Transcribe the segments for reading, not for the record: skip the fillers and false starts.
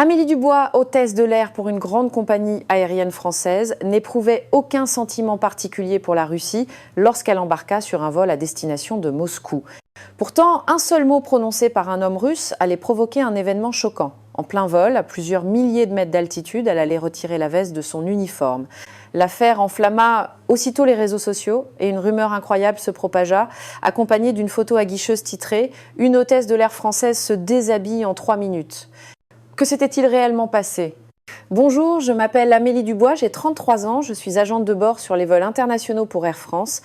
Amélie Dubois, hôtesse de l'air pour une grande compagnie aérienne française, n'éprouvait aucun sentiment particulier pour la Russie lorsqu'elle embarqua sur un vol à destination de Moscou. Pourtant, un seul mot prononcé par un homme russe allait provoquer un événement choquant. En plein vol, à plusieurs milliers de mètres d'altitude, elle allait retirer la veste de son uniforme. L'affaire enflamma aussitôt les réseaux sociaux et une rumeur incroyable se propagea, accompagnée d'une photo aguicheuse titrée « Une hôtesse de l'air française se déshabille en 3 minutes ». Que s'était-il réellement passé? Bonjour, je m'appelle Amélie Dubois, j'ai 33 ans, je suis agente de bord sur les vols internationaux pour Air France.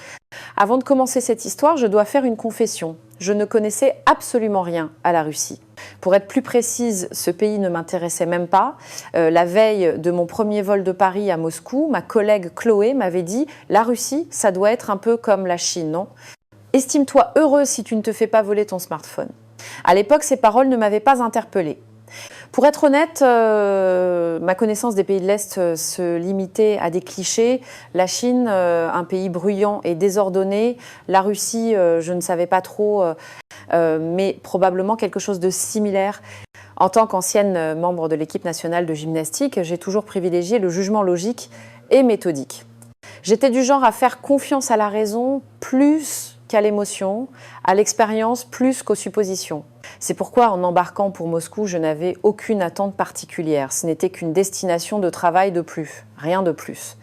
Avant de commencer cette histoire, je dois faire une confession. Je ne connaissais absolument rien à la Russie. Pour être plus précise, ce pays ne m'intéressait même pas. La veille de mon premier vol de Paris à Moscou, ma collègue Chloé m'avait dit « La Russie, ça doit être un peu comme la Chine, non ? Estime-toi heureuse si tu ne te fais pas voler ton smartphone ». À l'époque, ces paroles ne m'avaient pas interpellée. Pour être honnête, ma connaissance des pays de l'Est se limitait à des clichés. La Chine, un pays bruyant et désordonné. La Russie, je ne savais pas trop, mais probablement quelque chose de similaire. En tant qu'ancienne membre de l'équipe nationale de gymnastique, j'ai toujours privilégié le jugement logique et méthodique. J'étais du genre à faire confiance à la raison plus qu'à l'émotion, à l'expérience plus qu'aux suppositions. C'est pourquoi, en embarquant pour Moscou, je n'avais aucune attente particulière. Ce n'était qu'une destination de travail de plus, rien de plus.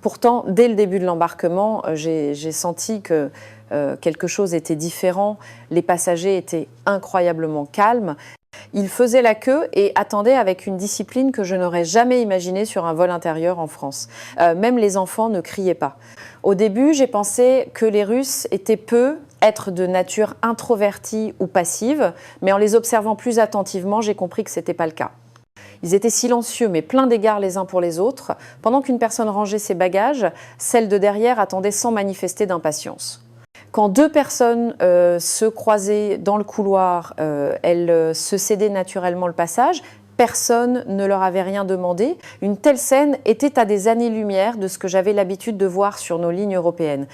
Pourtant, dès le début de l'embarquement, j'ai senti que quelque chose était différent. Les passagers étaient incroyablement calmes. Ils faisaient la queue et attendaient avec une discipline que je n'aurais jamais imaginée sur un vol intérieur en France. Même les enfants ne criaient pas. Au début, j'ai pensé que les Russes étaient être de nature introvertie ou passive, mais en les observant plus attentivement, j'ai compris que ce n'était pas le cas. Ils étaient silencieux, mais pleins d'égards les uns pour les autres. Pendant qu'une personne rangeait ses bagages, celle de derrière attendait sans manifester d'impatience. Quand deux personnes se croisaient dans le couloir, elles se cédaient naturellement le passage. Personne ne leur avait rien demandé. Une telle scène était à des années-lumière de ce que j'avais l'habitude de voir sur nos lignes européennes.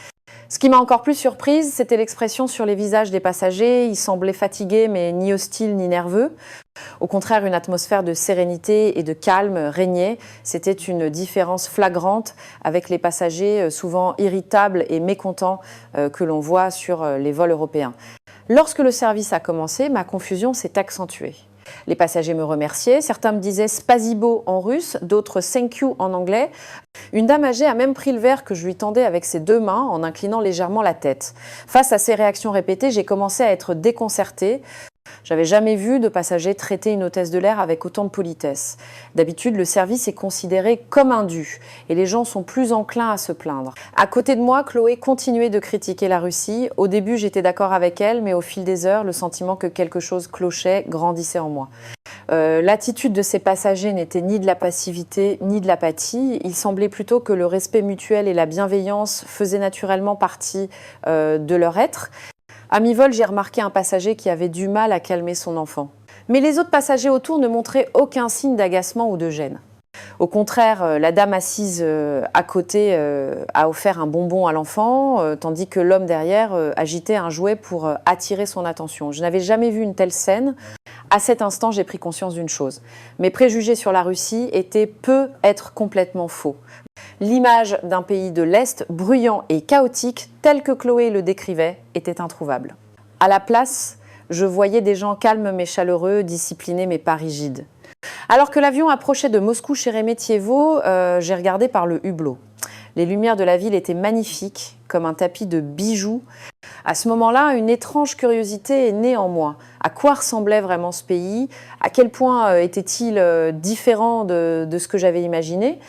Ce qui m'a encore plus surprise, c'était l'expression sur les visages des passagers. Ils semblaient fatigués, mais ni hostiles ni nerveux. Au contraire, une atmosphère de sérénité et de calme régnait. C'était une différence flagrante avec les passagers souvent irritables et mécontents que l'on voit sur les vols européens. Lorsque le service a commencé, ma confusion s'est accentuée. Les passagers me remerciaient, certains me disaient « spasibo » en russe, d'autres « thank you » en anglais. Une dame âgée a même pris le verre que je lui tendais avec ses 2 mains en inclinant légèrement la tête. Face à ces réactions répétées, j'ai commencé à être déconcertée. J'avais jamais vu de passager traiter une hôtesse de l'air avec autant de politesse. D'habitude, le service est considéré comme un dû et les gens sont plus enclins à se plaindre. À côté de moi, Chloé continuait de critiquer la Russie. Au début, j'étais d'accord avec elle, mais au fil des heures, le sentiment que quelque chose clochait grandissait en moi. L'attitude de ces passagers n'était ni de la passivité ni de l'apathie. Il semblait plutôt que le respect mutuel et la bienveillance faisaient naturellement partie de leur être. À mi-vol, j'ai remarqué un passager qui avait du mal à calmer son enfant. Mais les autres passagers autour ne montraient aucun signe d'agacement ou de gêne. Au contraire, la dame assise à côté a offert un bonbon à l'enfant, tandis que l'homme derrière agitait un jouet pour attirer son attention. Je n'avais jamais vu une telle scène. À cet instant, j'ai pris conscience d'une chose. Mes préjugés sur la Russie peut être complètement faux. L'image d'un pays de l'Est bruyant et chaotique, tel que Chloé le décrivait, était introuvable. À la place, je voyais des gens calmes mais chaleureux, disciplinés mais pas rigides. Alors que l'avion approchait de Moscou-Sheremetyevo, j'ai regardé par le hublot. Les lumières de la ville étaient magnifiques, comme un tapis de bijoux. À ce moment-là, une étrange curiosité est née en moi. À quoi ressemblait vraiment ce pays? À quel point était-il différent de ce que j'avais imaginé?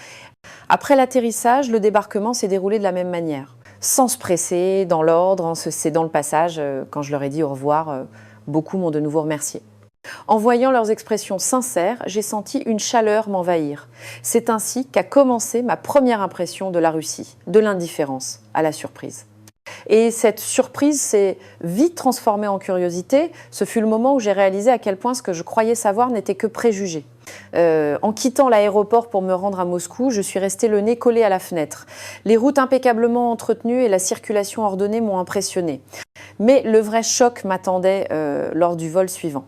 Après l'atterrissage, le débarquement s'est déroulé de la même manière. Sans se presser, dans l'ordre, en se cédant le passage. Quand je leur ai dit au revoir, beaucoup m'ont de nouveau remercié. En voyant leurs expressions sincères, j'ai senti une chaleur m'envahir. C'est ainsi qu'a commencé ma première impression de la Russie, de l'indifférence à la surprise. Et cette surprise s'est vite transformée en curiosité. Ce fut le moment où j'ai réalisé à quel point ce que je croyais savoir n'était que préjugé. En quittant l'aéroport pour me rendre à Moscou, je suis restée le nez collé à la fenêtre. Les routes impeccablement entretenues et la circulation ordonnée m'ont impressionnée. Mais le vrai choc m'attendait lors du vol suivant.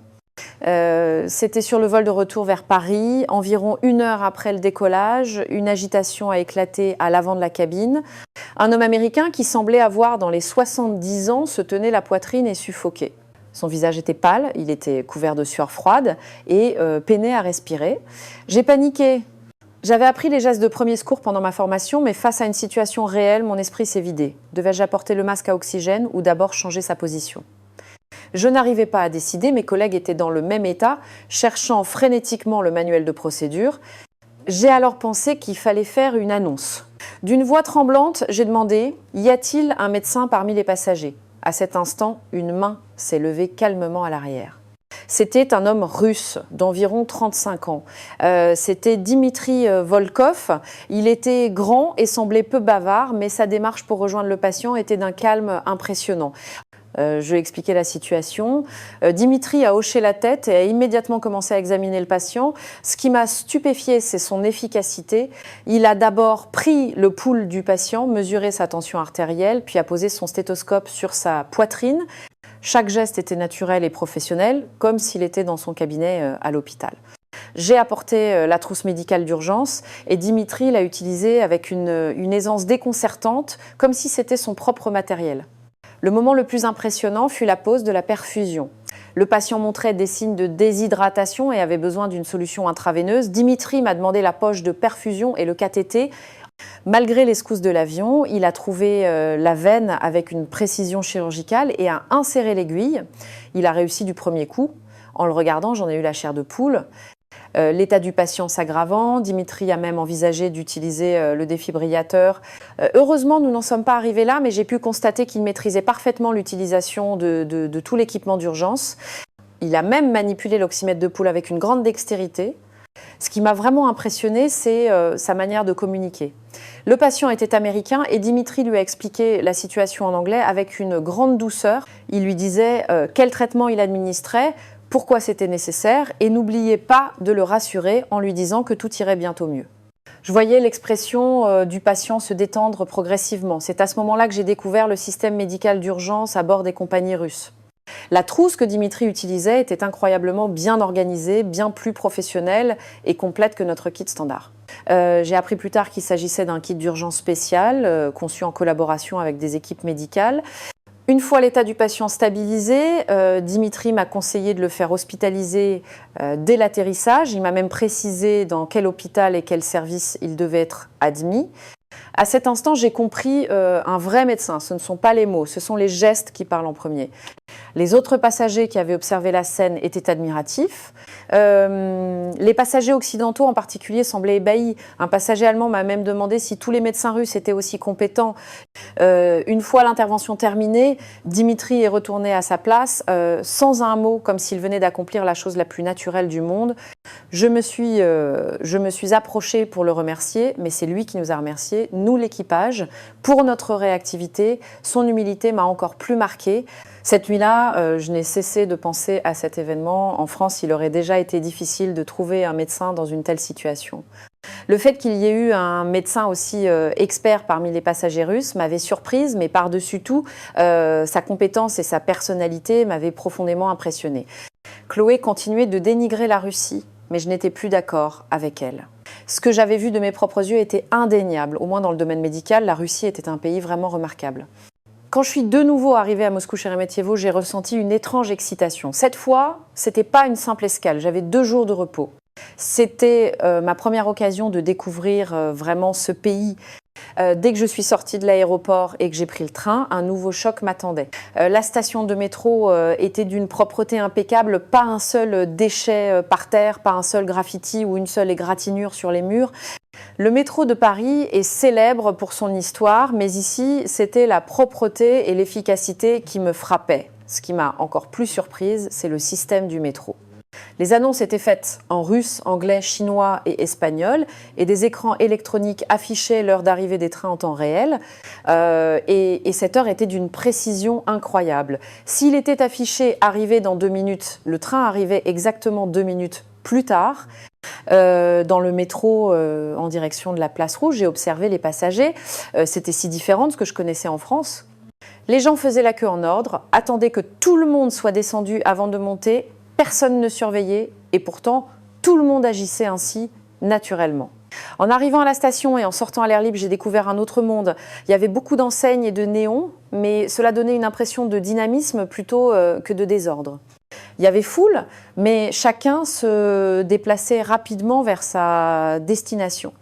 C'était sur le vol de retour vers Paris. Environ 1 heure après le décollage, une agitation a éclaté à l'avant de la cabine. Un homme américain qui semblait avoir dans les 70 ans se tenait la poitrine et suffoquait. Son visage était pâle, il était couvert de sueur froide et peinait à respirer. J'ai paniqué. J'avais appris les gestes de premier secours pendant ma formation, mais face à une situation réelle, mon esprit s'est vidé. Devais-je apporter le masque à oxygène ou d'abord changer sa position ? Je n'arrivais pas à décider, mes collègues étaient dans le même état, cherchant frénétiquement le manuel de procédure. J'ai alors pensé qu'il fallait faire une annonce. D'une voix tremblante, j'ai demandé « Y a-t-il un médecin parmi les passagers ?» À cet instant, une main s'est levée calmement à l'arrière. C'était un homme russe d'environ 35 ans. C'était Dimitri Volkov. Il était grand et semblait peu bavard, mais sa démarche pour rejoindre le patient était d'un calme impressionnant. Je lui ai expliqué la situation. Dimitri a hoché la tête et a immédiatement commencé à examiner le patient. Ce qui m'a stupéfié, c'est son efficacité. Il a d'abord pris le pouls du patient, mesuré sa tension artérielle, puis a posé son stéthoscope sur sa poitrine. Chaque geste était naturel et professionnel, comme s'il était dans son cabinet à l'hôpital. J'ai apporté la trousse médicale d'urgence et Dimitri l'a utilisée avec une aisance déconcertante, comme si c'était son propre matériel. Le moment le plus impressionnant fut la pose de la perfusion. Le patient montrait des signes de déshydratation et avait besoin d'une solution intraveineuse. Dimitri m'a demandé la poche de perfusion et le cathéter. Malgré les secousses de l'avion, il a trouvé la veine avec une précision chirurgicale et a inséré l'aiguille. Il a réussi du premier coup. En le regardant, j'en ai eu la chair de poule. L'état du patient s'aggravant, Dimitri a même envisagé d'utiliser le défibrillateur. Heureusement, nous n'en sommes pas arrivés là, mais j'ai pu constater qu'il maîtrisait parfaitement l'utilisation de tout l'équipement d'urgence. Il a même manipulé l'oxymètre de poule avec une grande dextérité. Ce qui m'a vraiment impressionné, c'est sa manière de communiquer. Le patient était américain et Dimitri lui a expliqué la situation en anglais avec une grande douceur. Il lui disait quel traitement il administrait, pourquoi c'était nécessaire et n'oubliez pas de le rassurer en lui disant que tout irait bientôt mieux. Je voyais l'expression du patient se détendre progressivement. C'est à ce moment-là que j'ai découvert le système médical d'urgence à bord des compagnies russes. La trousse que Dimitri utilisait était incroyablement bien organisée, bien plus professionnelle et complète que notre kit standard. J'ai appris plus tard qu'il s'agissait d'un kit d'urgence spécial, conçu en collaboration avec des équipes médicales. Une fois l'état du patient stabilisé, Dimitri m'a conseillé de le faire hospitaliser dès l'atterrissage. Il m'a même précisé dans quel hôpital et quel service il devait être admis. À cet instant, j'ai compris un vrai médecin. Ce ne sont pas les mots, ce sont les gestes qui parlent en premier. Les autres passagers qui avaient observé la scène étaient admiratifs. Les passagers occidentaux en particulier semblaient ébahis. Un passager allemand m'a même demandé si tous les médecins russes étaient aussi compétents. Une fois l'intervention terminée, Dimitri est retourné à sa place sans un mot, comme s'il venait d'accomplir la chose la plus naturelle du monde. Je me suis approchée pour le remercier, mais c'est lui qui nous a remerciés, nous l'équipage, pour notre réactivité. Son humilité m'a encore plus marquée. Cette nuit-là, je n'ai cessé de penser à cet événement. En France, il aurait déjà été difficile de trouver un médecin dans une telle situation. Le fait qu'il y ait eu un médecin aussi expert parmi les passagers russes m'avait surprise, mais par-dessus tout, sa compétence et sa personnalité m'avaient profondément impressionnée. Chloé continuait de dénigrer la Russie, mais je n'étais plus d'accord avec elle. Ce que j'avais vu de mes propres yeux était indéniable. Au moins dans le domaine médical, la Russie était un pays vraiment remarquable. Quand je suis de nouveau arrivée à Moscou-Sheremetyevo, j'ai ressenti une étrange excitation. Cette fois, ce n'était pas une simple escale, j'avais 2 jours de repos. C'était ma première occasion de découvrir vraiment ce pays. Dès que je suis sortie de l'aéroport et que j'ai pris le train, un nouveau choc m'attendait. La station de métro était d'une propreté impeccable, pas un seul déchet par terre, pas un seul graffiti ou une seule égratignure sur les murs. Le métro de Paris est célèbre pour son histoire, mais ici, c'était la propreté et l'efficacité qui me frappaient. Ce qui m'a encore plus surprise, c'est le système du métro. Les annonces étaient faites en russe, anglais, chinois et espagnol, et des écrans électroniques affichaient l'heure d'arrivée des trains en temps réel. Et cette heure était d'une précision incroyable. S'il était affiché « arrivé dans 2 minutes », le train arrivait exactement 2 minutes plus tard. Dans le métro en direction de la Place Rouge, j'ai observé les passagers. C'était si différent de ce que je connaissais en France. Les gens faisaient la queue en ordre, attendaient que tout le monde soit descendu avant de monter. personne ne surveillait et pourtant tout le monde agissait ainsi naturellement. En arrivant à la station et en sortant à l'air libre, j'ai découvert un autre monde. Il y avait beaucoup d'enseignes et de néons, mais cela donnait une impression de dynamisme plutôt que de désordre. Il y avait foule, mais chacun se déplaçait rapidement vers sa destination.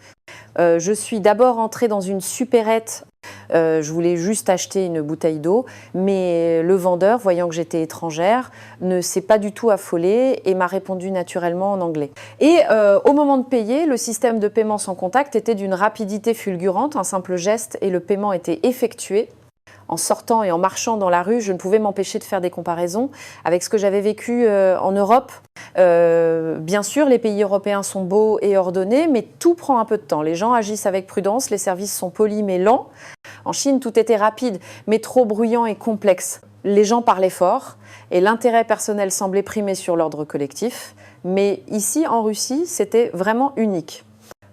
Je suis d'abord entrée dans une supérette. Je voulais juste acheter une bouteille d'eau, mais le vendeur, voyant que j'étais étrangère, ne s'est pas du tout affolé et m'a répondu naturellement en anglais. Et au moment de payer, le système de paiement sans contact était d'une rapidité fulgurante. Un simple geste et le paiement était effectué. En sortant et en marchant dans la rue, je ne pouvais m'empêcher de faire des comparaisons avec ce que j'avais vécu en Europe. Bien sûr, les pays européens sont beaux et ordonnés, mais tout prend un peu de temps. Les gens agissent avec prudence, les services sont polis mais lents. En Chine, tout était rapide, mais trop bruyant et complexe. Les gens parlaient fort et l'intérêt personnel semblait primer sur l'ordre collectif. Mais ici, en Russie, c'était vraiment unique.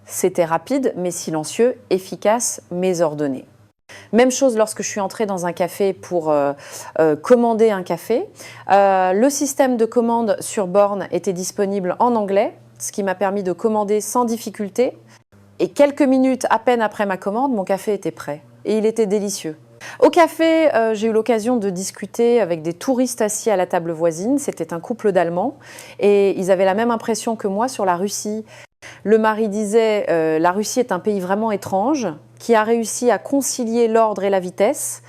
C'était rapide mais silencieux, efficace mais ordonné. Même chose lorsque je suis entrée dans un café pour commander un café. Le système de commande sur borne était disponible en anglais, ce qui m'a permis de commander sans difficulté. Et quelques minutes à peine après ma commande, mon café était prêt. Et il était délicieux. Au café, j'ai eu l'occasion de discuter avec des touristes assis à la table voisine. C'était un couple d'Allemands et ils avaient la même impression que moi sur la Russie. Le mari disait « La Russie est un pays vraiment étrange qui a réussi à concilier l'ordre et la vitesse ».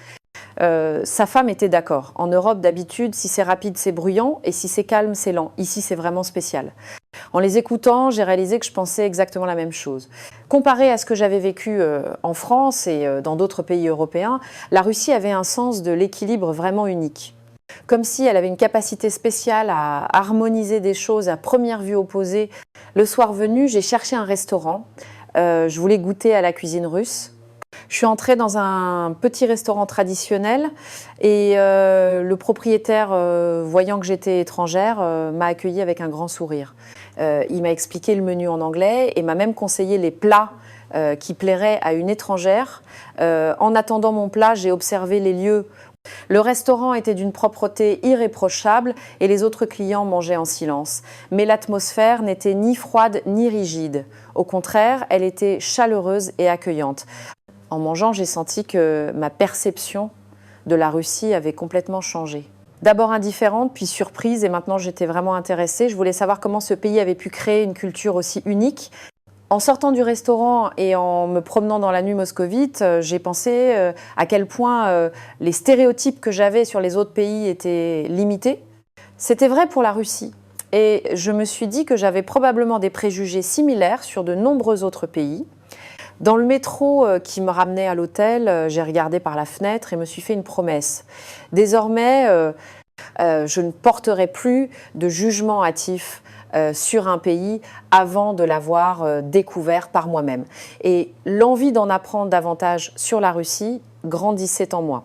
Sa femme était d'accord. En Europe, d'habitude, si c'est rapide, c'est bruyant et si c'est calme, c'est lent. Ici, c'est vraiment spécial. En les écoutant, j'ai réalisé que je pensais exactement la même chose. Comparé à ce que j'avais vécu en France et dans d'autres pays européens, la Russie avait un sens de l'équilibre vraiment unique. Comme si elle avait une capacité spéciale à harmoniser des choses à première vue opposées. Le soir venu, j'ai cherché un restaurant. Je voulais goûter à la cuisine russe. Je suis entrée dans un petit restaurant traditionnel et le propriétaire, voyant que j'étais étrangère, m'a accueillie avec un grand sourire. Il m'a expliqué le menu en anglais et m'a même conseillé les plats qui plairaient à une étrangère. En attendant mon plat, j'ai observé les lieux. Le restaurant était d'une propreté irréprochable et les autres clients mangeaient en silence. Mais l'atmosphère n'était ni froide ni rigide. Au contraire, elle était chaleureuse et accueillante. En mangeant, j'ai senti que ma perception de la Russie avait complètement changé. D'abord indifférente, puis surprise, et maintenant j'étais vraiment intéressée. Je voulais savoir comment ce pays avait pu créer une culture aussi unique. En sortant du restaurant et en me promenant dans la nuit moscovite, j'ai pensé à quel point les stéréotypes que j'avais sur les autres pays étaient limités. C'était vrai pour la Russie. Et je me suis dit que j'avais probablement des préjugés similaires sur de nombreux autres pays. Dans le métro qui me ramenait à l'hôtel, j'ai regardé par la fenêtre et me suis fait une promesse. Désormais, je ne porterai plus de jugement hâtif sur un pays avant de l'avoir découvert par moi-même. Et l'envie d'en apprendre davantage sur la Russie grandissait en moi.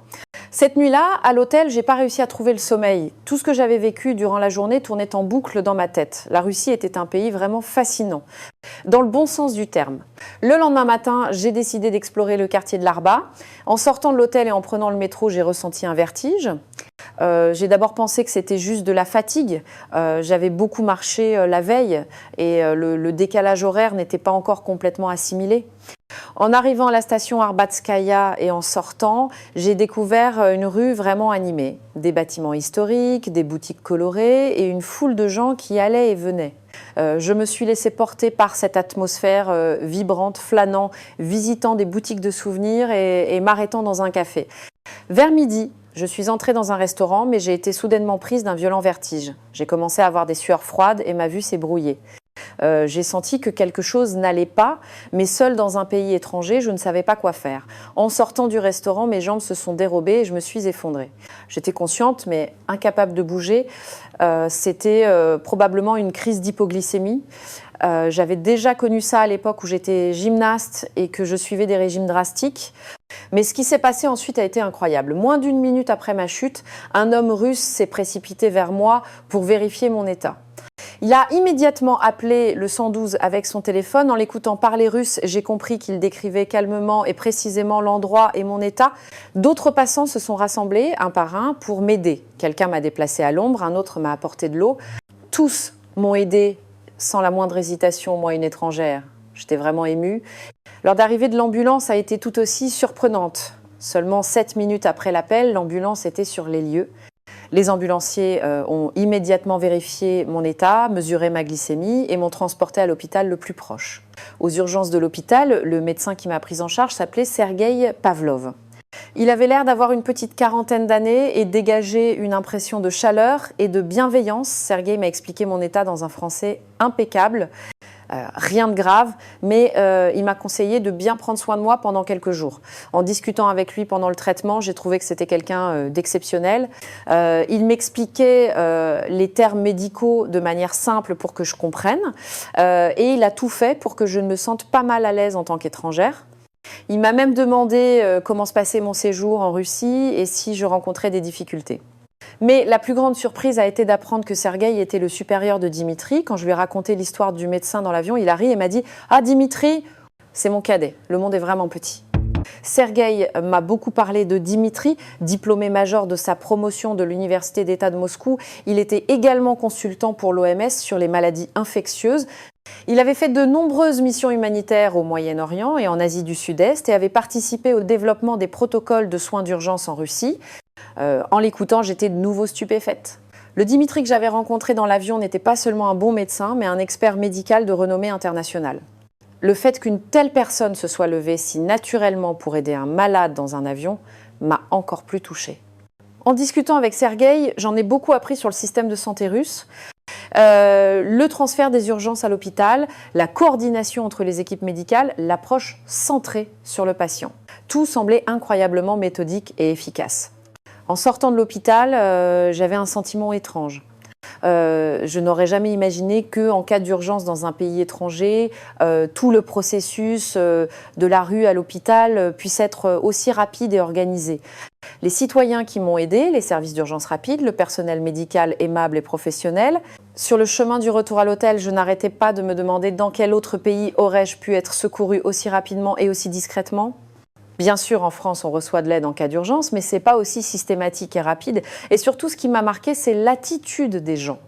Cette nuit-là, à l'hôtel, j'ai pas réussi à trouver le sommeil. Tout ce que j'avais vécu durant la journée tournait en boucle dans ma tête. La Russie était un pays vraiment fascinant, dans le bon sens du terme. Le lendemain matin, j'ai décidé d'explorer le quartier de l'Arba. En sortant de l'hôtel et en prenant le métro, j'ai ressenti un vertige. J'ai d'abord pensé que c'était juste de la fatigue. J'avais beaucoup marché la veille et le décalage horaire n'était pas encore complètement assimilé. En arrivant à la station Arbatskaya et en sortant, j'ai découvert une rue vraiment animée. Des bâtiments historiques, des boutiques colorées et une foule de gens qui allaient et venaient. Je me suis laissée porter par cette atmosphère vibrante, flânant, visitant des boutiques de souvenirs et m'arrêtant dans un café. Vers midi, je suis entrée dans un restaurant, mais j'ai été soudainement prise d'un violent vertige. J'ai commencé à avoir des sueurs froides et ma vue s'est brouillée. J'ai senti que quelque chose n'allait pas, mais seule dans un pays étranger, je ne savais pas quoi faire. En sortant du restaurant, mes jambes se sont dérobées et je me suis effondrée. J'étais consciente, mais incapable de bouger. C'était probablement une crise d'hypoglycémie. J'avais déjà connu ça à l'époque où j'étais gymnaste et que je suivais des régimes drastiques. Mais ce qui s'est passé ensuite a été incroyable. Moins d'une minute après ma chute, un homme russe s'est précipité vers moi pour vérifier mon état. Il a immédiatement appelé le 112 avec son téléphone. En l'écoutant parler russe, j'ai compris qu'il décrivait calmement et précisément l'endroit et mon état. D'autres passants se sont rassemblés, un par un, pour m'aider. Quelqu'un m'a déplacé à l'ombre, un autre m'a apporté de l'eau. Tous m'ont aidé sans la moindre hésitation, moi une étrangère. J'étais vraiment émue. L'heure d'arrivée de l'ambulance a été tout aussi surprenante. Seulement 7 minutes après l'appel, l'ambulance était sur les lieux. Les ambulanciers ont immédiatement vérifié mon état, mesuré ma glycémie et m'ont transporté à l'hôpital le plus proche. Aux urgences de l'hôpital, le médecin qui m'a prise en charge s'appelait Sergueï Pavlov. Il avait l'air d'avoir une petite quarantaine d'années et dégageait une impression de chaleur et de bienveillance. Sergueï m'a expliqué mon état dans un français impeccable. Rien de grave, mais il m'a conseillé de bien prendre soin de moi pendant quelques jours. En discutant avec lui pendant le traitement, j'ai trouvé que c'était quelqu'un d'exceptionnel. Il m'expliquait les termes médicaux de manière simple pour que je comprenne, et il a tout fait pour que je ne me sente pas mal à l'aise en tant qu'étrangère. Il m'a même demandé comment se passait mon séjour en Russie et si je rencontrais des difficultés. Mais la plus grande surprise a été d'apprendre que Sergueï était le supérieur de Dimitri. Quand je lui ai raconté l'histoire du médecin dans l'avion, il a ri et m'a dit « Ah, Dimitri, c'est mon cadet, le monde est vraiment petit ». Sergueï m'a beaucoup parlé de Dimitri, diplômé major de sa promotion de l'Université d'État de Moscou. Il était également consultant pour l'OMS sur les maladies infectieuses. Il avait fait de nombreuses missions humanitaires au Moyen-Orient et en Asie du Sud-Est et avait participé au développement des protocoles de soins d'urgence en Russie. En l'écoutant, j'étais de nouveau stupéfaite. Le Dimitri que j'avais rencontré dans l'avion n'était pas seulement un bon médecin, mais un expert médical de renommée internationale. Le fait qu'une telle personne se soit levée si naturellement pour aider un malade dans un avion m'a encore plus touchée. En discutant avec Sergueï, j'en ai beaucoup appris sur le système de santé russe. Le transfert des urgences à l'hôpital, la coordination entre les équipes médicales, l'approche centrée sur le patient. Tout semblait incroyablement méthodique et efficace. En sortant de l'hôpital, j'avais un sentiment étrange. Je n'aurais jamais imaginé qu'en cas d'urgence dans un pays étranger, tout le processus de la rue à l'hôpital puisse être aussi rapide et organisé. Les citoyens qui m'ont aidé, les services d'urgence rapide, le personnel médical aimable et professionnel. Sur le chemin du retour à l'hôtel, je n'arrêtais pas de me demander dans quel autre pays aurais-je pu être secouru aussi rapidement et aussi discrètement. Bien sûr, en France, on reçoit de l'aide en cas d'urgence, mais ce n'est pas aussi systématique et rapide. Et surtout, ce qui m'a marqué, c'est l'attitude des gens.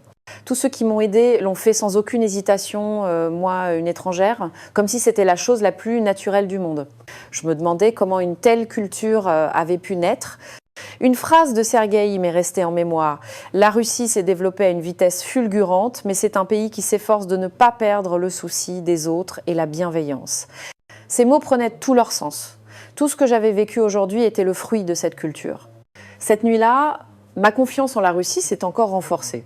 Tous ceux qui m'ont aidé l'ont fait sans aucune hésitation, moi, une étrangère, comme si c'était la chose la plus naturelle du monde. Je me demandais comment une telle culture avait pu naître. Une phrase de Sergueï m'est restée en mémoire. La Russie s'est développée à une vitesse fulgurante, mais c'est un pays qui s'efforce de ne pas perdre le souci des autres et la bienveillance. Ces mots prenaient tout leur sens. Tout ce que j'avais vécu aujourd'hui était le fruit de cette culture. Cette nuit-là, ma confiance en la Russie s'est encore renforcée.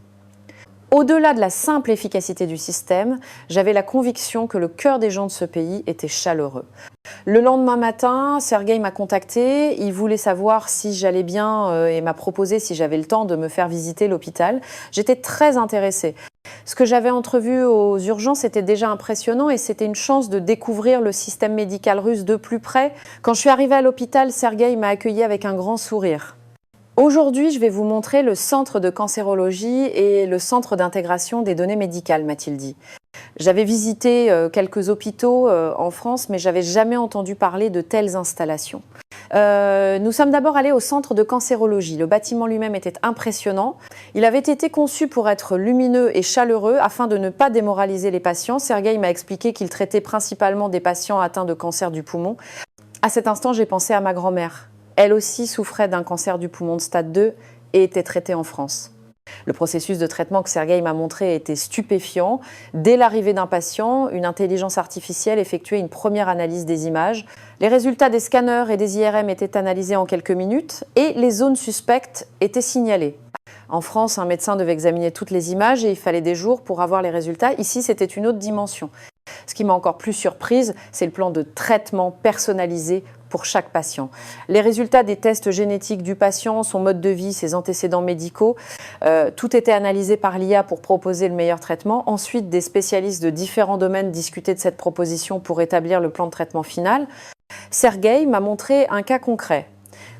Au-delà de la simple efficacité du système, j'avais la conviction que le cœur des gens de ce pays était chaleureux. Le lendemain matin, Sergueï m'a contacté, il voulait savoir si j'allais bien et m'a proposé si j'avais le temps de me faire visiter l'hôpital. J'étais très intéressée. Ce que j'avais entrevu aux urgences était déjà impressionnant et c'était une chance de découvrir le système médical russe de plus près. Quand je suis arrivée à l'hôpital, Sergueï m'a accueillie avec un grand sourire. Aujourd'hui, je vais vous montrer le centre de cancérologie et le centre d'intégration des données médicales, m'a-t-il dit. J'avais visité quelques hôpitaux en France, mais j'avais jamais entendu parler de telles installations. Nous sommes d'abord allés au centre de cancérologie. Le bâtiment lui-même était impressionnant. Il avait été conçu pour être lumineux et chaleureux afin de ne pas démoraliser les patients. Sergueï m'a expliqué qu'il traitait principalement des patients atteints de cancer du poumon. À cet instant, j'ai pensé à ma grand-mère. Elle aussi souffrait d'un cancer du poumon de stade 2 et était traitée en France. Le processus de traitement que Sergueï m'a montré était stupéfiant. Dès l'arrivée d'un patient, une intelligence artificielle effectuait une première analyse des images. Les résultats des scanners et des IRM étaient analysés en quelques minutes et les zones suspectes étaient signalées. En France, un médecin devait examiner toutes les images et il fallait des jours pour avoir les résultats. Ici, c'était une autre dimension. Ce qui m'a encore plus surprise, c'est le plan de traitement personnalisé pour chaque patient. Les résultats des tests génétiques du patient, son mode de vie, ses antécédents médicaux, tout était analysé par l'IA pour proposer le meilleur traitement. Ensuite, des spécialistes de différents domaines discutaient de cette proposition pour établir le plan de traitement final. Sergueï m'a montré un cas concret.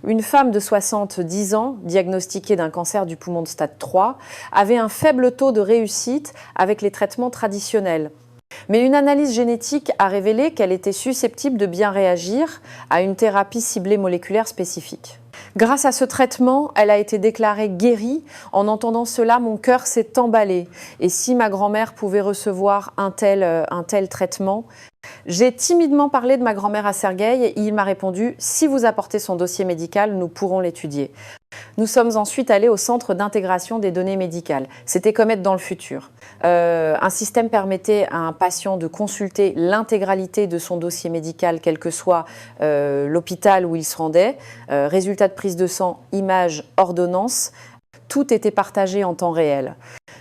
Une femme de 70 ans, diagnostiquée d'un cancer du poumon de stade 3, avait un faible taux de réussite avec les traitements traditionnels. Mais une analyse génétique a révélé qu'elle était susceptible de bien réagir à une thérapie ciblée moléculaire spécifique. Grâce à ce traitement, elle a été déclarée guérie. En entendant cela, mon cœur s'est emballé. Et si ma grand-mère pouvait recevoir un tel traitement, j'ai timidement parlé de ma grand-mère à Sergueï et il m'a répondu « Si vous apportez son dossier médical, nous pourrons l'étudier ». Nous sommes ensuite allés au centre d'intégration des données médicales. C'était comme être dans le futur. Un système permettait à un patient de consulter l'intégralité de son dossier médical, quel que soit l'hôpital où il se rendait. Résultats de prise de sang, images, ordonnances. Tout était partagé en temps réel.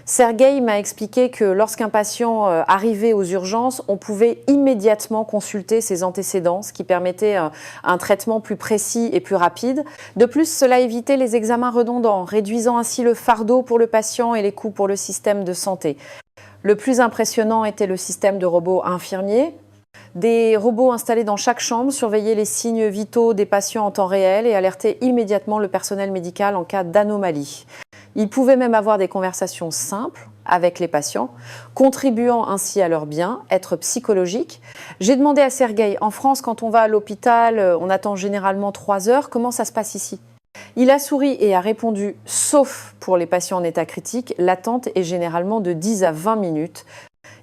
Sergueï m'a expliqué que lorsqu'un patient arrivait aux urgences, on pouvait immédiatement consulter ses antécédents, ce qui permettait un traitement plus précis et plus rapide. De plus, cela évitait les examens redondants, réduisant ainsi le fardeau pour le patient et les coûts pour le système de santé. Le plus impressionnant était le système de robots infirmiers. Des robots installés dans chaque chambre surveillaient les signes vitaux des patients en temps réel et alertaient immédiatement le personnel médical en cas d'anomalie. Ils pouvaient même avoir des conversations simples avec les patients, contribuant ainsi à leur bien-être psychologique. J'ai demandé à Sergueï, en France, quand on va à l'hôpital, on attend généralement 3 heures. Comment ça se passe ici ? Il a souri et a répondu, sauf pour les patients en état critique, l'attente est généralement de 10 à 20 minutes.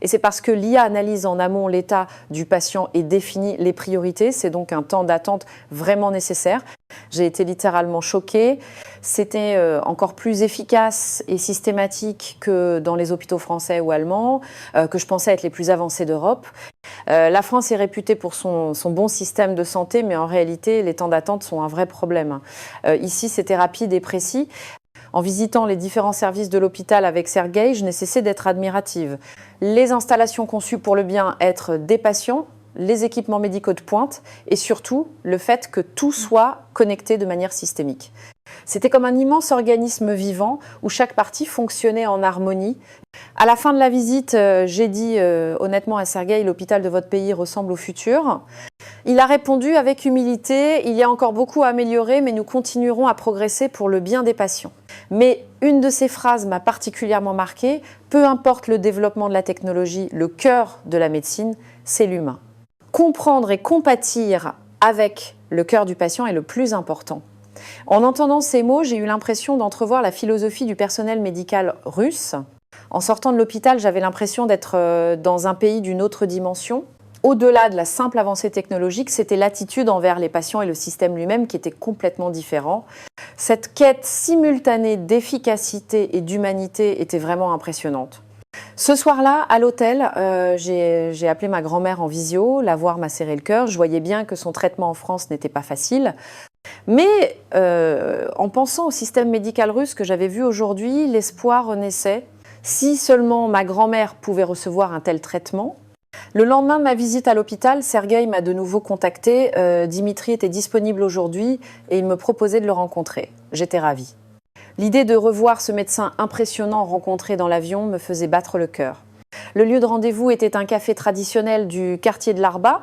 Et c'est parce que l'IA analyse en amont l'état du patient et définit les priorités. C'est donc un temps d'attente vraiment nécessaire. J'ai été littéralement choquée. C'était encore plus efficace et systématique que dans les hôpitaux français ou allemands, que je pensais être les plus avancés d'Europe. La France est réputée pour son bon système de santé, mais en réalité, les temps d'attente sont un vrai problème. Ici, c'était rapide et précis. En visitant les différents services de l'hôpital avec Sergueï, je n'ai cessé d'être admirative. Les installations conçues pour le bien-être des patients, les équipements médicaux de pointe et surtout le fait que tout soit connecté de manière systémique. C'était comme un immense organisme vivant où chaque partie fonctionnait en harmonie. À la fin de la visite, j'ai dit honnêtement à Sergueï, l'hôpital de votre pays ressemble au futur. Il a répondu avec humilité, il y a encore beaucoup à améliorer, mais nous continuerons à progresser pour le bien des patients. Mais une de ces phrases m'a particulièrement marquée, peu importe le développement de la technologie, le cœur de la médecine, c'est l'humain. Comprendre et compatir avec le cœur du patient est le plus important. En entendant ces mots, j'ai eu l'impression d'entrevoir la philosophie du personnel médical russe. En sortant de l'hôpital, j'avais l'impression d'être dans un pays d'une autre dimension. Au-delà de la simple avancée technologique, c'était l'attitude envers les patients et le système lui-même qui était complètement différent. Cette quête simultanée d'efficacité et d'humanité était vraiment impressionnante. Ce soir-là, à l'hôtel, j'ai appelé ma grand-mère en visio, la voir m'a serré le cœur. Je voyais bien que son traitement en France n'était pas facile. Mais en pensant au système médical russe que j'avais vu aujourd'hui, l'espoir renaissait. Si seulement ma grand-mère pouvait recevoir un tel traitement. Le lendemain de ma visite à l'hôpital, Sergueï m'a de nouveau contacté. Dimitri était disponible aujourd'hui et il me proposait de le rencontrer. J'étais ravie. L'idée de revoir ce médecin impressionnant rencontré dans l'avion me faisait battre le cœur. Le lieu de rendez-vous était un café traditionnel du quartier de l'Arba,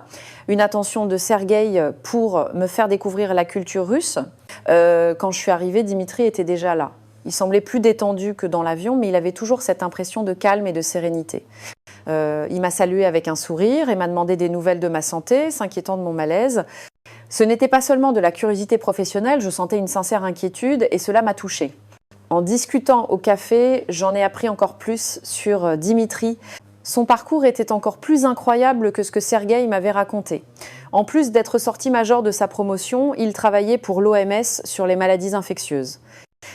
une attention de Sergueï pour me faire découvrir la culture russe. Quand je suis arrivée, Dimitri était déjà là. Il semblait plus détendu que dans l'avion, mais il avait toujours cette impression de calme et de sérénité. Il m'a salué avec un sourire et m'a demandé des nouvelles de ma santé, s'inquiétant de mon malaise. Ce n'était pas seulement de la curiosité professionnelle, je sentais une sincère inquiétude et cela m'a touchée. En discutant au café, j'en ai appris encore plus sur Dimitri. Son parcours était encore plus incroyable que ce que Sergueï m'avait raconté. En plus d'être sorti major de sa promotion, il travaillait pour l'OMS sur les maladies infectieuses.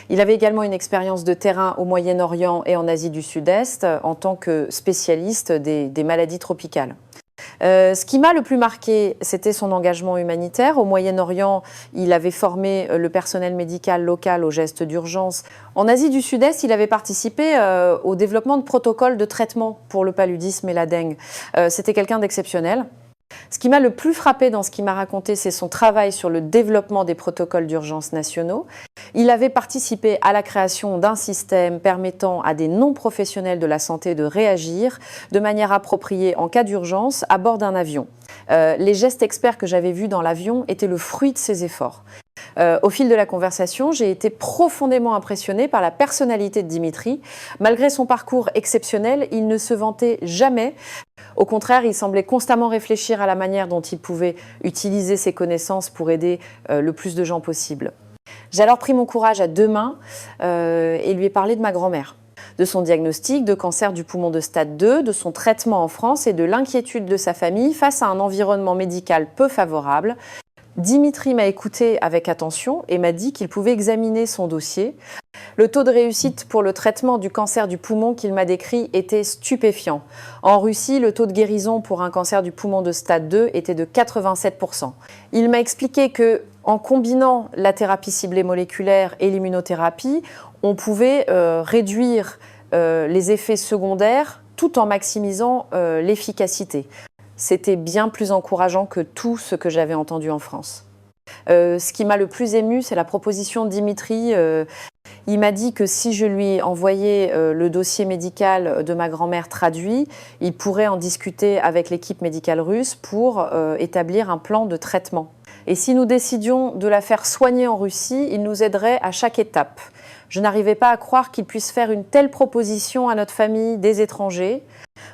Il avait également une expérience de terrain au Moyen-Orient et en Asie du Sud-Est en tant que spécialiste des maladies tropicales. Ce qui m'a le plus marqué, c'était son engagement humanitaire. Au Moyen-Orient, il avait formé le personnel médical local aux gestes d'urgence. En Asie du Sud-Est, il avait participé au développement de protocoles de traitement pour le paludisme et la dengue. C'était quelqu'un d'exceptionnel. Ce qui m'a le plus frappé dans ce qu'il m'a raconté, c'est son travail sur le développement des protocoles d'urgence nationaux. Il avait participé à la création d'un système permettant à des non-professionnels de la santé de réagir de manière appropriée en cas d'urgence à bord d'un avion. Les gestes experts que j'avais vus dans l'avion étaient le fruit de ces efforts. Au fil de la conversation, j'ai été profondément impressionnée par la personnalité de Dimitri. Malgré son parcours exceptionnel, il ne se vantait jamais. Au contraire, il semblait constamment réfléchir à la manière dont il pouvait utiliser ses connaissances pour aider le plus de gens possible. J'ai alors pris mon courage à deux mains et lui ai parlé de ma grand-mère, de son diagnostic de cancer du poumon de stade 2, de son traitement en France et de l'inquiétude de sa famille face à un environnement médical peu favorable. Dimitri m'a écouté avec attention et m'a dit qu'il pouvait examiner son dossier. Le taux de réussite pour le traitement du cancer du poumon qu'il m'a décrit était stupéfiant. En Russie, le taux de guérison pour un cancer du poumon de stade 2 était de 87%. Il m'a expliqué que, en combinant la thérapie ciblée moléculaire et l'immunothérapie, on pouvait réduire les effets secondaires tout en maximisant l'efficacité. C'était bien plus encourageant que tout ce que j'avais entendu en France. Ce qui m'a le plus ému, c'est la proposition de Dimitri. Il m'a dit que si je lui envoyais le dossier médical de ma grand-mère traduit, il pourrait en discuter avec l'équipe médicale russe pour établir un plan de traitement. Et si nous décidions de la faire soigner en Russie, il nous aiderait à chaque étape. Je n'arrivais pas à croire qu'il puisse faire une telle proposition à notre famille des étrangers.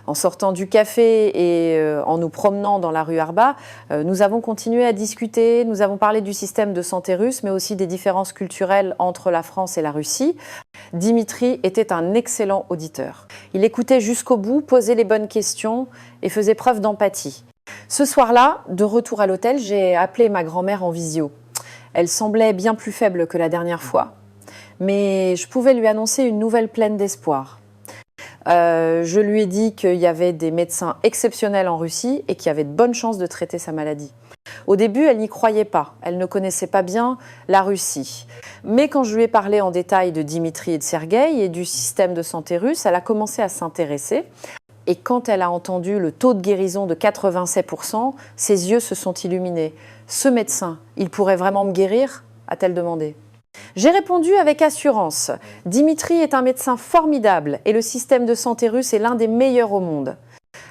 En sortant du café et en nous promenant dans la rue Arba, nous avons continué à discuter, nous avons parlé du système de santé russe, mais aussi des différences culturelles entre la France et la Russie. Dimitri était un excellent auditeur. Il écoutait jusqu'au bout, posait les bonnes questions et faisait preuve d'empathie. Ce soir-là, de retour à l'hôtel, j'ai appelé ma grand-mère en visio. Elle semblait bien plus faible que la dernière fois, mais je pouvais lui annoncer une nouvelle pleine d'espoir. Je lui ai dit qu'il y avait des médecins exceptionnels en Russie et qu'il y avait de bonnes chances de traiter sa maladie. Au début, elle n'y croyait pas. Elle ne connaissait pas bien la Russie. Mais quand je lui ai parlé en détail de Dimitri et de Sergueï et du système de santé russe, elle a commencé à s'intéresser. Et quand elle a entendu le taux de guérison de 87%, ses yeux se sont illuminés. « Ce médecin, il pourrait vraiment me guérir ?» a-t-elle demandé. J'ai répondu avec assurance. Dimitri est un médecin formidable et le système de santé russe est l'un des meilleurs au monde.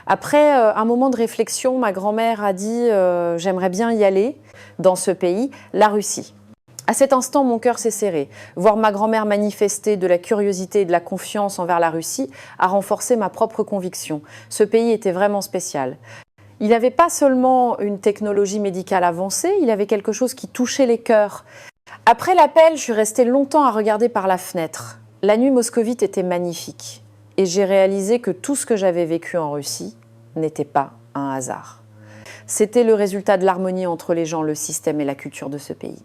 Après un moment de réflexion, ma grand-mère a dit « J'aimerais bien y aller dans ce pays, la Russie ». À cet instant, mon cœur s'est serré. Voir ma grand-mère manifester de la curiosité et de la confiance envers la Russie a renforcé ma propre conviction. Ce pays était vraiment spécial. Il n'avait pas seulement une technologie médicale avancée, il avait quelque chose qui touchait les cœurs. Après l'appel, je suis restée longtemps à regarder par la fenêtre. La nuit moscovite était magnifique et j'ai réalisé que tout ce que j'avais vécu en Russie n'était pas un hasard. C'était le résultat de l'harmonie entre les gens, le système et la culture de ce pays.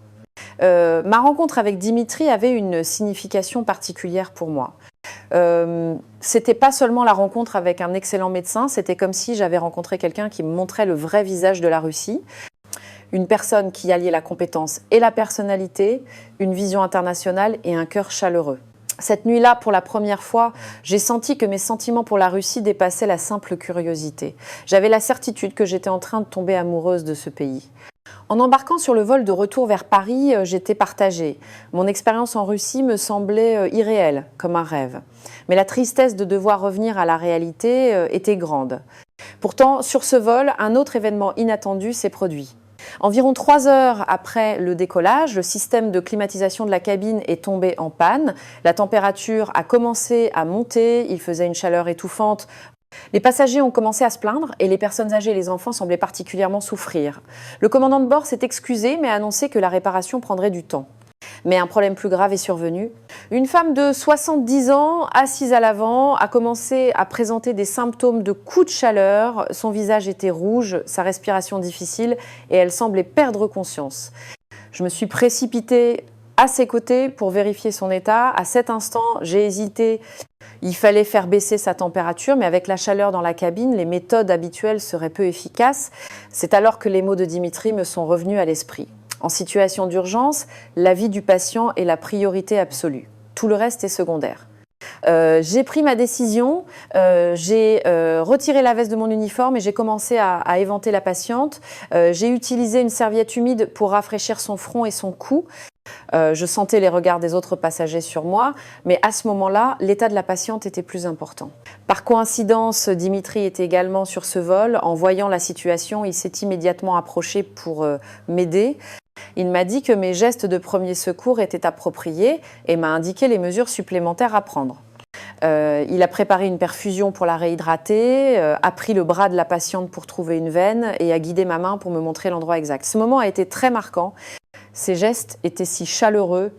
Ma rencontre avec Dimitri avait une signification particulière pour moi. C'était pas seulement la rencontre avec un excellent médecin, c'était comme si j'avais rencontré quelqu'un qui me montrait le vrai visage de la Russie. Une personne qui alliait la compétence et la personnalité, une vision internationale et un cœur chaleureux. Cette nuit-là, pour la première fois, j'ai senti que mes sentiments pour la Russie dépassaient la simple curiosité. J'avais la certitude que j'étais en train de tomber amoureuse de ce pays. En embarquant sur le vol de retour vers Paris, j'étais partagée. Mon expérience en Russie me semblait irréelle, comme un rêve. Mais la tristesse de devoir revenir à la réalité était grande. Pourtant, sur ce vol, un autre événement inattendu s'est produit. Environ 3 heures après le décollage, le système de climatisation de la cabine est tombé en panne. La température a commencé à monter, il faisait une chaleur étouffante. Les passagers ont commencé à se plaindre et les personnes âgées et les enfants semblaient particulièrement souffrir. Le commandant de bord s'est excusé mais a annoncé que la réparation prendrait du temps. Mais un problème plus grave est survenu. Une femme de 70 ans, assise à l'avant, a commencé à présenter des symptômes de coups de chaleur. Son visage était rouge, sa respiration difficile et elle semblait perdre conscience. Je me suis précipitée à ses côtés pour vérifier son état. À cet instant, j'ai hésité. Il fallait faire baisser sa température, mais avec la chaleur dans la cabine, les méthodes habituelles seraient peu efficaces. C'est alors que les mots de Dimitri me sont revenus à l'esprit. En situation d'urgence, la vie du patient est la priorité absolue. Tout le reste est secondaire. J'ai pris ma décision, j'ai retiré la veste de mon uniforme et j'ai commencé à éventer la patiente. J'ai utilisé une serviette humide pour rafraîchir son front et son cou. Je sentais les regards des autres passagers sur moi, mais à ce moment-là, l'état de la patiente était plus important. Par coïncidence, Dimitri était également sur ce vol. En voyant la situation, il s'est immédiatement approché pour m'aider. Il m'a dit que mes gestes de premier secours étaient appropriés et m'a indiqué les mesures supplémentaires à prendre. Il a préparé une perfusion pour la réhydrater, a pris le bras de la patiente pour trouver une veine et a guidé ma main pour me montrer l'endroit exact. Ce moment a été très marquant. Ces gestes étaient si chaleureux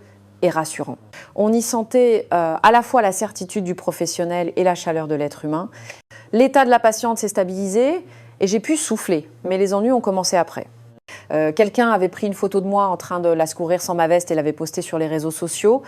et rassurants. On y sentait à la fois la certitude du professionnel et la chaleur de l'être humain. L'état de la patiente s'est stabilisé et j'ai pu souffler, mais les ennuis ont commencé après. Quelqu'un avait pris une photo de moi en train de la secourir sans ma veste et l'avait postée sur les réseaux sociaux.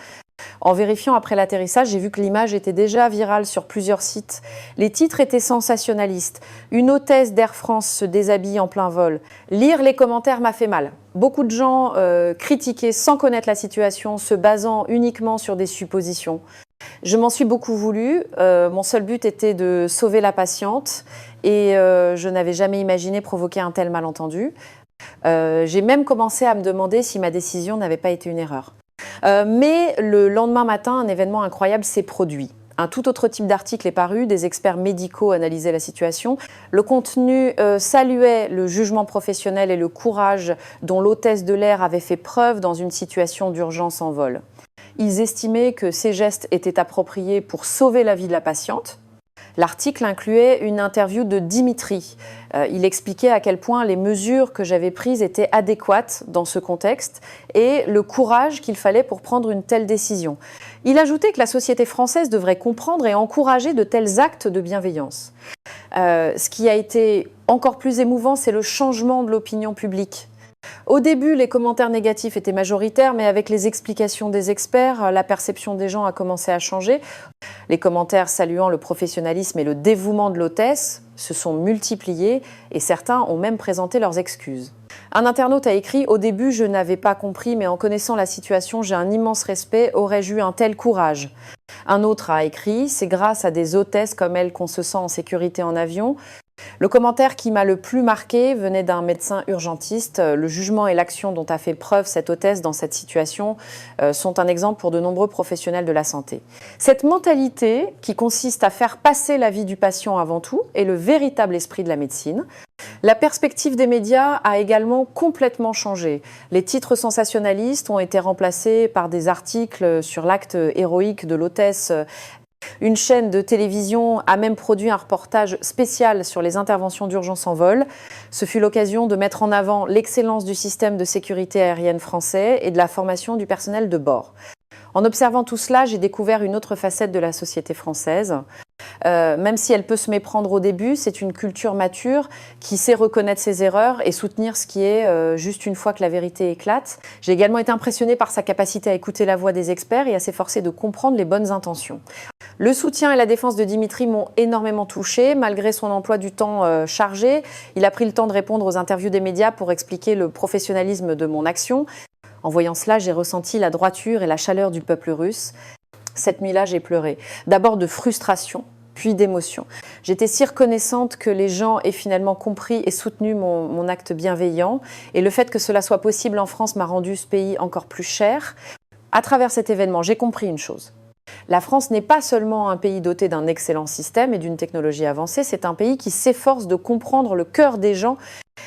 En vérifiant après l'atterrissage, j'ai vu que l'image était déjà virale sur plusieurs sites. Les titres étaient sensationnalistes. Une hôtesse d'Air France se déshabille en plein vol. Lire les commentaires m'a fait mal. Beaucoup de gens critiquaient sans connaître la situation, se basant uniquement sur des suppositions. Je m'en suis beaucoup voulu. Mon seul but était de sauver la patiente et je n'avais jamais imaginé provoquer un tel malentendu. J'ai même commencé à me demander si ma décision n'avait pas été une erreur. Mais le lendemain matin, un événement incroyable s'est produit. Un tout autre type d'article est paru, des experts médicaux analysaient la situation. Le contenu saluait le jugement professionnel et le courage dont l'hôtesse de l'air avait fait preuve dans une situation d'urgence en vol. Ils estimaient que ces gestes étaient appropriés pour sauver la vie de la patiente. L'article incluait une interview de Dimitri. Il expliquait à quel point les mesures que j'avais prises étaient adéquates dans ce contexte et le courage qu'il fallait pour prendre une telle décision. Il ajoutait que la société française devrait comprendre et encourager de tels actes de bienveillance. Ce qui a été encore plus émouvant, c'est le changement de l'opinion publique. Au début, les commentaires négatifs étaient majoritaires, mais avec les explications des experts, la perception des gens a commencé à changer. Les commentaires saluant le professionnalisme et le dévouement de l'hôtesse se sont multipliés et certains ont même présenté leurs excuses. Un internaute a écrit « Au début, je n'avais pas compris, mais en connaissant la situation, j'ai un immense respect. Aurais-je eu un tel courage ?» Un autre a écrit « C'est grâce à des hôtesses comme elle qu'on se sent en sécurité en avion. » Le commentaire qui m'a le plus marqué venait d'un médecin urgentiste. Le jugement et l'action dont a fait preuve cette hôtesse dans cette situation sont un exemple pour de nombreux professionnels de la santé. Cette mentalité qui consiste à faire passer la vie du patient avant tout est le véritable esprit de la médecine. La perspective des médias a également complètement changé. Les titres sensationnalistes ont été remplacés par des articles sur l'acte héroïque de l'hôtesse. Une chaîne de télévision a même produit un reportage spécial sur les interventions d'urgence en vol. Ce fut l'occasion de mettre en avant l'excellence du système de sécurité aérienne français et de la formation du personnel de bord. En observant tout cela, j'ai découvert une autre facette de la société française. Même si elle peut se méprendre au début, c'est une culture mature qui sait reconnaître ses erreurs et soutenir ce qui est juste une fois que la vérité éclate. J'ai également été impressionnée par sa capacité à écouter la voix des experts et à s'efforcer de comprendre les bonnes intentions. Le soutien et la défense de Dimitri m'ont énormément touchée. Malgré son emploi du temps chargé, il a pris le temps de répondre aux interviews des médias pour expliquer le professionnalisme de mon action. En voyant cela, j'ai ressenti la droiture et la chaleur du peuple russe. Cette nuit-là, j'ai pleuré. D'abord de frustration, puis d'émotion. J'étais si reconnaissante que les gens aient finalement compris et soutenu mon acte bienveillant. Et le fait que cela soit possible en France m'a rendu ce pays encore plus cher. À travers cet événement, j'ai compris une chose. La France n'est pas seulement un pays doté d'un excellent système et d'une technologie avancée, c'est un pays qui s'efforce de comprendre le cœur des gens.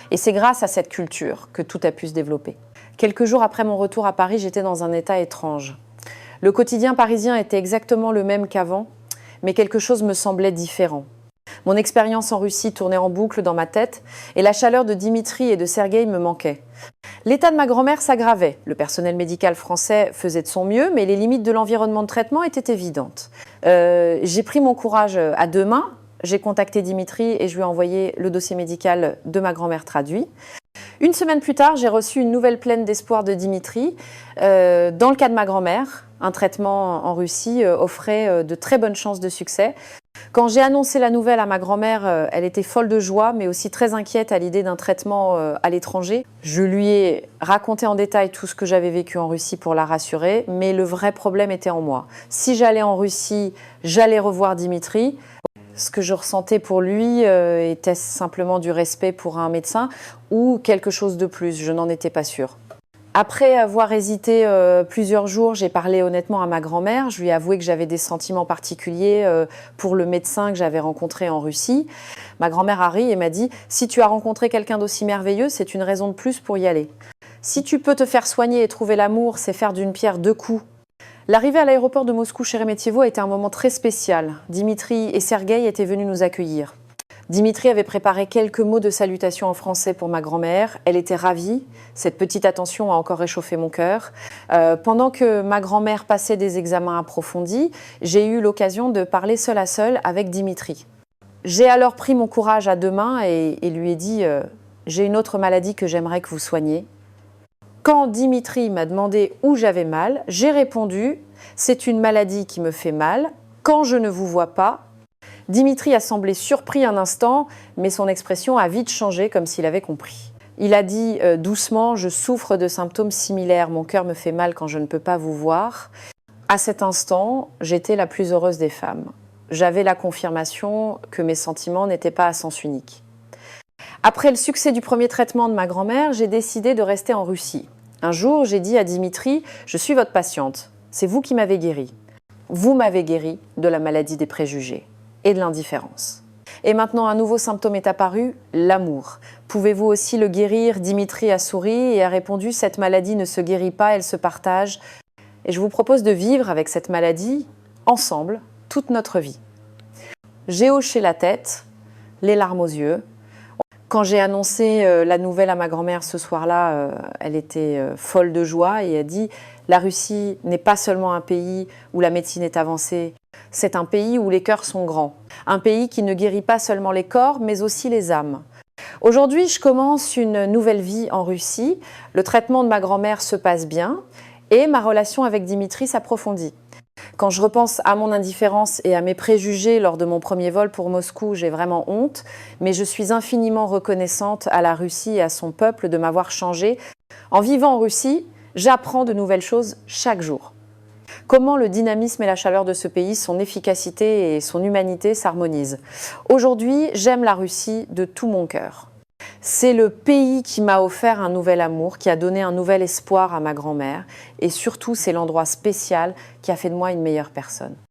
Et c'est grâce à cette culture que tout a pu se développer. Quelques jours après mon retour à Paris, j'étais dans un état étrange. Le quotidien parisien était exactement le même qu'avant, mais quelque chose me semblait différent. Mon expérience en Russie tournait en boucle dans ma tête et la chaleur de Dimitri et de Sergueï me manquait. L'état de ma grand-mère s'aggravait. Le personnel médical français faisait de son mieux, mais les limites de l'environnement de traitement étaient évidentes. J'ai pris mon courage à deux mains. J'ai contacté Dimitri et je lui ai envoyé le dossier médical de ma grand-mère traduit. Une semaine plus tard, j'ai reçu une nouvelle pleine d'espoir de Dimitri. Dans le cas de ma grand-mère, un traitement en Russie offrait de très bonnes chances de succès. Quand j'ai annoncé la nouvelle à ma grand-mère, elle était folle de joie, mais aussi très inquiète à l'idée d'un traitement à l'étranger. Je lui ai raconté en détail tout ce que j'avais vécu en Russie pour la rassurer, mais le vrai problème était en moi. Si j'allais en Russie, j'allais revoir Dimitri. Ce que je ressentais pour lui était simplement du respect pour un médecin ou quelque chose de plus, je n'en étais pas sûre. Après avoir hésité plusieurs jours, j'ai parlé honnêtement à ma grand-mère. Je lui ai avoué que j'avais des sentiments particuliers pour le médecin que j'avais rencontré en Russie. Ma grand-mère a ri et m'a dit « Si tu as rencontré quelqu'un d'aussi merveilleux, c'est une raison de plus pour y aller ». Si tu peux te faire soigner et trouver l'amour, c'est faire d'une pierre deux coups. L'arrivée à l'aéroport de Moscou-Sheremetyevo a été un moment très spécial. Dimitri et Sergueï étaient venus nous accueillir. Dimitri avait préparé quelques mots de salutation en français pour ma grand-mère. Elle était ravie. Cette petite attention a encore réchauffé mon cœur. Pendant que ma grand-mère passait des examens approfondis, j'ai eu l'occasion de parler seul à seul avec Dimitri. J'ai alors pris mon courage à deux mains et lui ai dit « J'ai une autre maladie que j'aimerais que vous soigniez ». Quand Dimitri m'a demandé où j'avais mal, j'ai répondu « C'est une maladie qui me fait mal. Quand je ne vous vois pas ». Dimitri a semblé surpris un instant, mais son expression a vite changé comme s'il avait compris. Il a dit doucement « Je souffre de symptômes similaires, mon cœur me fait mal quand je ne peux pas vous voir ». À cet instant, j'étais la plus heureuse des femmes. J'avais la confirmation que mes sentiments n'étaient pas à sens unique. Après le succès du premier traitement de ma grand-mère, j'ai décidé de rester en Russie. Un jour, j'ai dit à Dimitri « Je suis votre patiente, c'est vous qui m'avez guéri. Vous m'avez guéri de la maladie des préjugés et de l'indifférence. Et maintenant, un nouveau symptôme est apparu, l'amour. Pouvez-vous aussi le guérir ?» Dimitri a souri et a répondu « Cette maladie ne se guérit pas, elle se partage. Et je vous propose de vivre avec cette maladie, ensemble, toute notre vie. » J'ai hoché la tête, les larmes aux yeux. Quand j'ai annoncé la nouvelle à ma grand-mère ce soir-là, elle était folle de joie et a dit « La Russie n'est pas seulement un pays où la médecine est avancée, c'est un pays où les cœurs sont grands. Un pays qui ne guérit pas seulement les corps, mais aussi les âmes. » Aujourd'hui, je commence une nouvelle vie en Russie. Le traitement de ma grand-mère se passe bien et ma relation avec Dimitri s'approfondit. Quand je repense à mon indifférence et à mes préjugés lors de mon premier vol pour Moscou, j'ai vraiment honte, mais je suis infiniment reconnaissante à la Russie et à son peuple de m'avoir changé. En vivant en Russie, j'apprends de nouvelles choses chaque jour. Comment le dynamisme et la chaleur de ce pays, son efficacité et son humanité s'harmonisent. Aujourd'hui, j'aime la Russie de tout mon cœur. C'est le pays qui m'a offert un nouvel amour, qui a donné un nouvel espoir à ma grand-mère. Et surtout, c'est l'endroit spécial qui a fait de moi une meilleure personne.